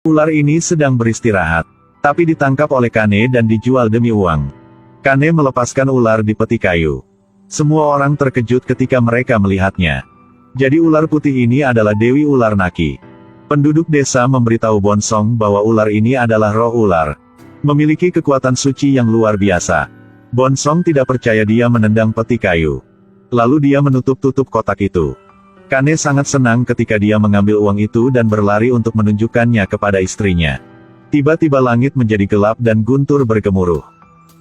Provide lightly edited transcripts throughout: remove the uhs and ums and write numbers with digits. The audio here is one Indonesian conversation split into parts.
Ular ini sedang beristirahat, tapi ditangkap oleh Kane dan dijual demi uang. Kane melepaskan ular di peti kayu. Semua orang terkejut ketika mereka melihatnya. Jadi ular putih ini adalah Dewi Ular Naki. Penduduk desa memberitahu Bonsong bahwa ular ini adalah roh ular. Memiliki kekuatan suci yang luar biasa. Bonsong tidak percaya, dia menendang peti kayu. Lalu dia menutup-tutup kotak itu. Kane sangat senang ketika dia mengambil uang itu dan berlari untuk menunjukkannya kepada istrinya. Tiba-tiba langit menjadi gelap dan guntur bergemuruh.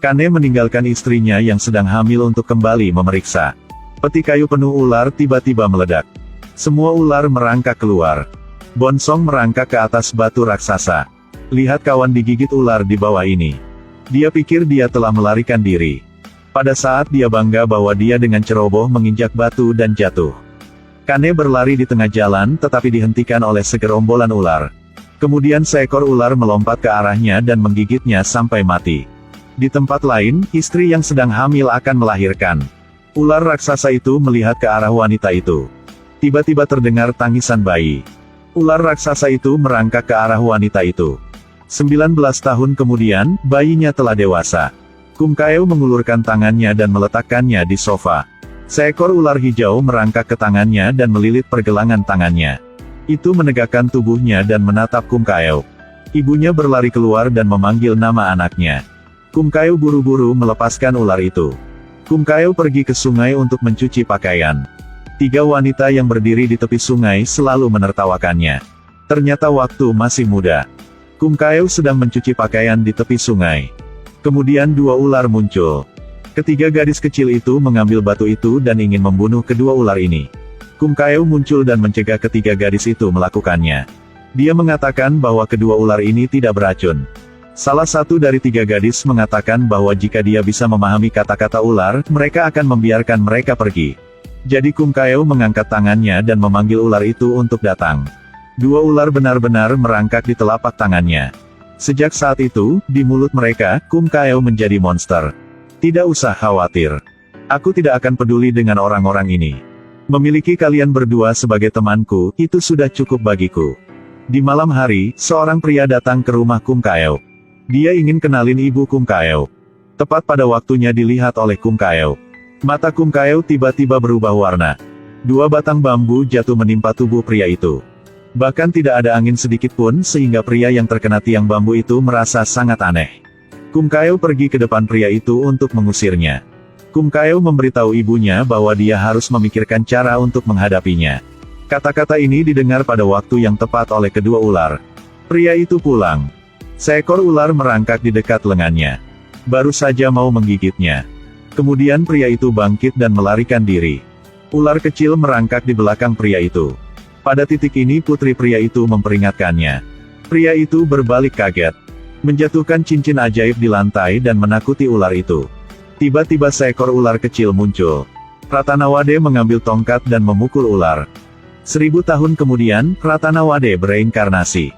Kane meninggalkan istrinya yang sedang hamil untuk kembali memeriksa. Peti kayu penuh ular tiba-tiba meledak. Semua ular merangkak keluar. Bonsong merangkak ke atas batu raksasa. Lihat kawan digigit ular di bawah ini. Dia pikir dia telah melarikan diri. Pada saat dia bangga bahwa dia dengan ceroboh menginjak batu dan jatuh. Kane berlari di tengah jalan tetapi dihentikan oleh segerombolan ular. Kemudian seekor ular melompat ke arahnya dan menggigitnya sampai mati. Di tempat lain, istri yang sedang hamil akan melahirkan. Ular raksasa itu melihat ke arah wanita itu. Tiba-tiba terdengar tangisan bayi. Ular raksasa itu merangkak ke arah wanita itu. 19 tahun kemudian, bayinya telah dewasa. Kumkaeo mengulurkan tangannya dan meletakkannya di sofa. Seekor ular hijau merangkak ke tangannya dan melilit pergelangan tangannya. Itu menegakkan tubuhnya dan menatap Kumkaeo. Ibunya berlari keluar dan memanggil nama anaknya. Kumkaeo buru-buru melepaskan ular itu. Kumkaeo pergi ke sungai untuk mencuci pakaian. 3 wanita yang berdiri di tepi sungai selalu menertawakannya. Ternyata waktu masih muda. Kumkaeo sedang mencuci pakaian di tepi sungai. Kemudian 2 ular muncul. Ketiga gadis kecil itu mengambil batu itu dan ingin membunuh kedua ular ini. Kumkaeo muncul dan mencegah ketiga gadis itu melakukannya. Dia mengatakan bahwa kedua ular ini tidak beracun. Salah satu dari 3 gadis mengatakan bahwa jika dia bisa memahami kata-kata ular, mereka akan membiarkan mereka pergi. Jadi Kumkaeo mengangkat tangannya dan memanggil ular itu untuk datang. 2 ular benar-benar merangkak di telapak tangannya. Sejak saat itu, di mulut mereka, Kumkaeo menjadi monster. Tidak usah khawatir. Aku tidak akan peduli dengan orang-orang ini. Memiliki kalian berdua sebagai temanku, itu sudah cukup bagiku. Di malam hari, seorang pria datang ke rumah Kumkaeo. Dia ingin kenalin ibu Kumkaeo. Tepat pada waktunya dilihat oleh Kumkaeo. Mata Kumkaeo tiba-tiba berubah warna. 2 batang bambu jatuh menimpa tubuh pria itu. Bahkan tidak ada angin sedikit pun sehingga pria yang terkena tiang bambu itu merasa sangat aneh. Kumkaeo pergi ke depan pria itu untuk mengusirnya. Kumkaeo memberitahu ibunya bahwa dia harus memikirkan cara untuk menghadapinya. Kata-kata ini didengar pada waktu yang tepat oleh kedua ular. Pria itu pulang. Seekor ular merangkak di dekat lengannya. Baru saja mau menggigitnya. Kemudian pria itu bangkit dan melarikan diri. Ular kecil merangkak di belakang pria itu. Pada titik ini putri pria itu memperingatkannya. Pria itu berbalik kaget. Menjatuhkan cincin ajaib di lantai dan menakuti ular itu. Tiba-tiba seekor ular kecil muncul. Ratanawade mengambil tongkat dan memukul ular. 1000 tahun kemudian, Ratanawade bereinkarnasi.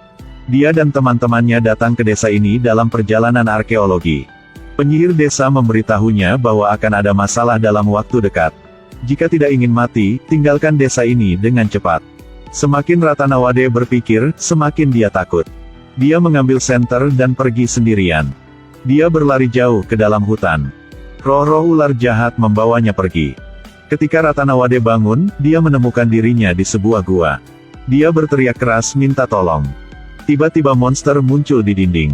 Dia dan teman-temannya datang ke desa ini dalam perjalanan arkeologi. Penyihir desa memberitahunya bahwa akan ada masalah dalam waktu dekat. Jika tidak ingin mati, tinggalkan desa ini dengan cepat. Semakin Ratanawade berpikir, semakin dia takut. Dia mengambil senter dan pergi sendirian. Dia berlari jauh ke dalam hutan. Roh-roh ular jahat membawanya pergi. Ketika Ratanawade bangun, dia menemukan dirinya di sebuah gua. Dia berteriak keras minta tolong. Tiba-tiba monster muncul di dinding.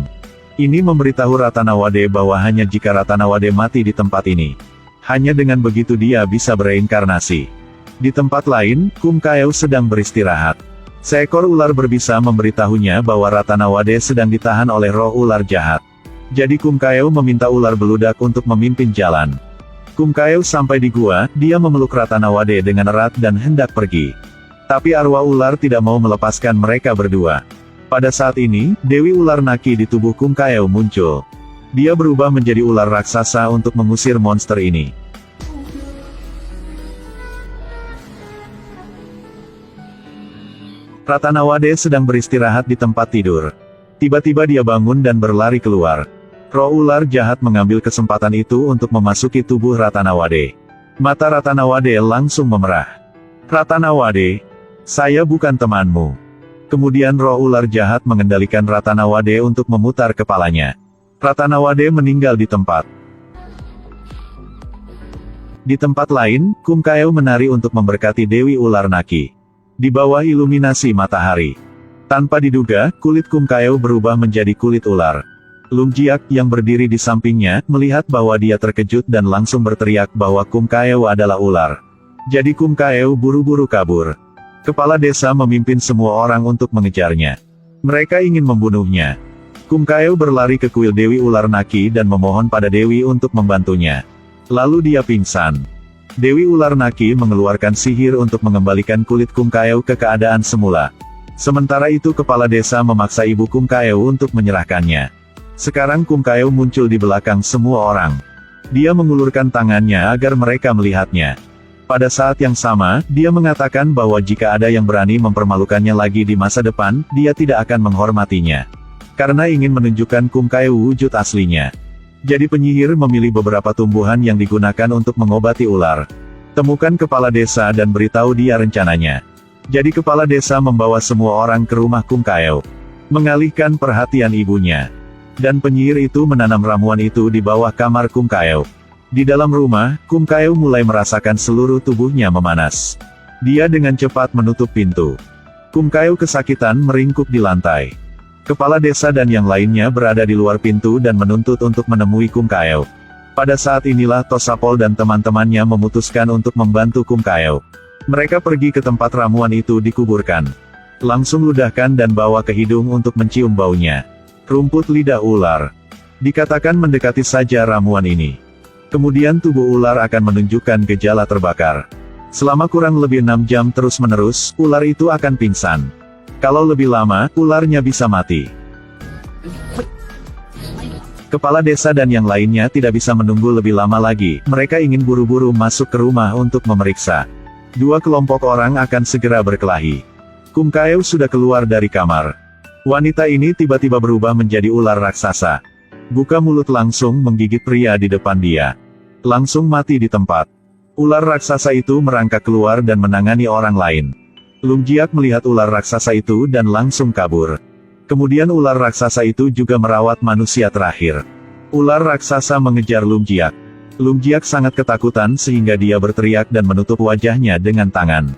Ini memberitahu Ratanawade bahwa hanya jika Ratanawade mati di tempat ini. Hanya dengan begitu dia bisa bereinkarnasi. Di tempat lain, Kumkaeo sedang beristirahat. Seekor ular berbisa memberitahunya bahwa Ratanawade sedang ditahan oleh roh ular jahat. Jadi Kumkaeo meminta ular beludak untuk memimpin jalan. Kumkaeo sampai di gua, dia memeluk Ratanawade dengan erat dan hendak pergi. Tapi arwah ular tidak mau melepaskan mereka berdua. Pada saat ini, Dewi Ular Naki di tubuh Kumkaeo muncul. Dia berubah menjadi ular raksasa untuk mengusir monster ini. Ratanawade sedang beristirahat di tempat tidur. Tiba-tiba dia bangun dan berlari keluar. Roh ular jahat mengambil kesempatan itu untuk memasuki tubuh Ratanawade. Mata Ratanawade langsung memerah. Ratanawade, saya bukan temanmu. Kemudian roh ular jahat mengendalikan Ratanawade untuk memutar kepalanya. Ratanawade meninggal di tempat. Di tempat lain, Kumkaeu menari untuk memberkati Dewi Ular Naki. Di bawah iluminasi matahari. Tanpa diduga, kulit Kumkaeu berubah menjadi kulit ular. Lumjiak yang berdiri di sampingnya, melihat bahwa dia terkejut dan langsung berteriak bahwa Kumkaeu adalah ular. Jadi Kumkaeu buru-buru kabur. Kepala desa memimpin semua orang untuk mengejarnya. Mereka ingin membunuhnya. Kumkaeu berlari ke kuil Dewi Ular Naki dan memohon pada Dewi untuk membantunya. Lalu dia pingsan. Dewi Ular Naki mengeluarkan sihir untuk mengembalikan kulit Kumkaeu ke keadaan semula. Sementara itu kepala desa memaksa ibu Kumkaeu untuk menyerahkannya. Sekarang Kumkaeu muncul di belakang semua orang. Dia mengulurkan tangannya agar mereka melihatnya. Pada saat yang sama, dia mengatakan bahwa jika ada yang berani mempermalukannya lagi di masa depan, dia tidak akan menghormatinya. Karena ingin menunjukkan Kumkaeu wujud aslinya. Jadi penyihir memilih beberapa tumbuhan yang digunakan untuk mengobati ular. Temukan kepala desa dan beritahu dia rencananya. Jadi kepala desa membawa semua orang ke rumah Kumkaeu. Mengalihkan perhatian ibunya. Dan penyihir itu menanam ramuan itu di bawah kamar Kumkaeu. Di dalam rumah, Kumkaeu mulai merasakan seluruh tubuhnya memanas. Dia dengan cepat menutup pintu. Kumkaeu kesakitan meringkuk di lantai. Kepala desa dan yang lainnya berada di luar pintu dan menuntut untuk menemui Kumkaeu. Pada saat inilah Tosapol dan teman-temannya memutuskan untuk membantu Kumkaeu. Mereka pergi ke tempat ramuan itu dikuburkan. Langsung ludahkan dan bawa ke hidung untuk mencium baunya. Rumput lidah ular. Dikatakan mendekati saja ramuan ini. Kemudian tubuh ular akan menunjukkan gejala terbakar. Selama kurang lebih 6 jam terus-menerus, ular itu akan pingsan. Kalau lebih lama, ularnya bisa mati. Kepala desa dan yang lainnya tidak bisa menunggu lebih lama lagi, mereka ingin buru-buru masuk ke rumah untuk memeriksa. Dua kelompok orang akan segera berkelahi. Kumkaeu sudah keluar dari kamar. Wanita ini tiba-tiba berubah menjadi ular raksasa. Buka mulut langsung menggigit pria di depan dia. Langsung mati di tempat. Ular raksasa itu merangkak keluar dan menangani orang lain. Lumjiak melihat ular raksasa itu dan langsung kabur. Kemudian ular raksasa itu juga merawat manusia terakhir. Ular raksasa mengejar Lumjiak. Lumjiak sangat ketakutan sehingga dia berteriak dan menutup wajahnya dengan tangan.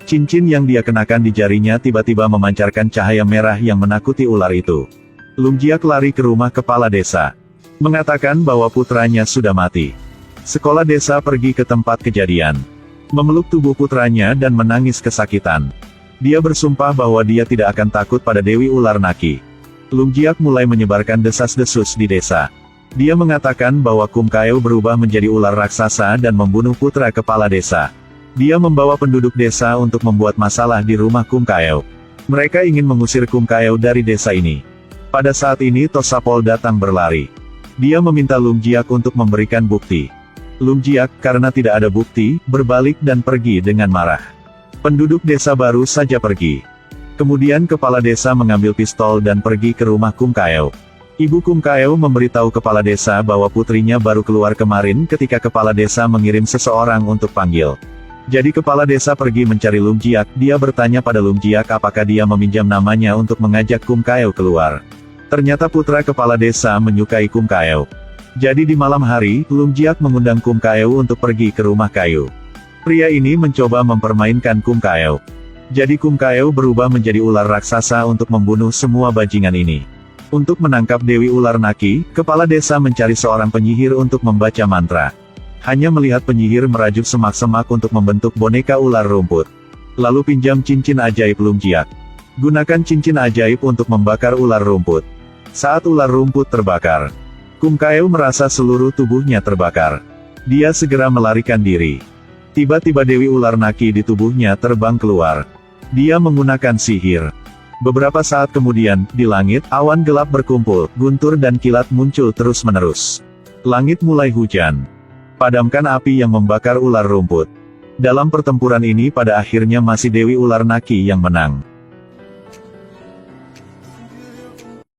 Cincin yang dia kenakan di jarinya tiba-tiba memancarkan cahaya merah yang menakuti ular itu. Lumjiak lari ke rumah kepala desa. Mengatakan bahwa putranya sudah mati. Sekolah desa pergi ke tempat kejadian. Memeluk tubuh putranya dan menangis kesakitan. Dia bersumpah bahwa dia tidak akan takut pada Dewi Ular Naki. Lumjiak mulai menyebarkan desas-desus di desa. Dia mengatakan bahwa Kumkaeu berubah menjadi ular raksasa dan membunuh putra kepala desa. Dia membawa penduduk desa untuk membuat masalah di rumah Kumkaeu. Mereka ingin mengusir Kumkaeu dari desa ini. Pada saat ini Tosapol datang berlari. Dia meminta Lumjiak untuk memberikan bukti. Lumjiak, karena tidak ada bukti, berbalik dan pergi dengan marah. Penduduk desa baru saja pergi. Kemudian kepala desa mengambil pistol dan pergi ke rumah Kumkaeu. Ibu Kumkaeu memberitahu kepala desa bahwa putrinya baru keluar kemarin ketika kepala desa mengirim seseorang untuk panggil. Jadi kepala desa pergi mencari Lumjiak, dia bertanya pada Lumjiak apakah dia meminjam namanya untuk mengajak Kumkaeu keluar. Ternyata putra kepala desa menyukai Kumkaeu. Jadi di malam hari, Lumjiak mengundang Kumkaeu untuk pergi ke rumah kayu. Pria ini mencoba mempermainkan Kumkaeu. Jadi Kumkaeu berubah menjadi ular raksasa untuk membunuh semua bajingan ini. Untuk menangkap Dewi Ular Naki, kepala desa mencari seorang penyihir untuk membaca mantra. Hanya melihat penyihir merajuk semak-semak untuk membentuk boneka ular rumput. Lalu pinjam cincin ajaib Lumjiak. Gunakan cincin ajaib untuk membakar ular rumput. Saat ular rumput terbakar, Kumkaeu merasa seluruh tubuhnya terbakar. Dia segera melarikan diri. Tiba-tiba Dewi Ular Naki di tubuhnya terbang keluar. Dia menggunakan sihir. Beberapa saat kemudian, di langit, awan gelap berkumpul, guntur dan kilat muncul terus-menerus. Langit mulai hujan. Padamkan api yang membakar ular rumput. Dalam pertempuran ini pada akhirnya masih Dewi Ular Naki yang menang.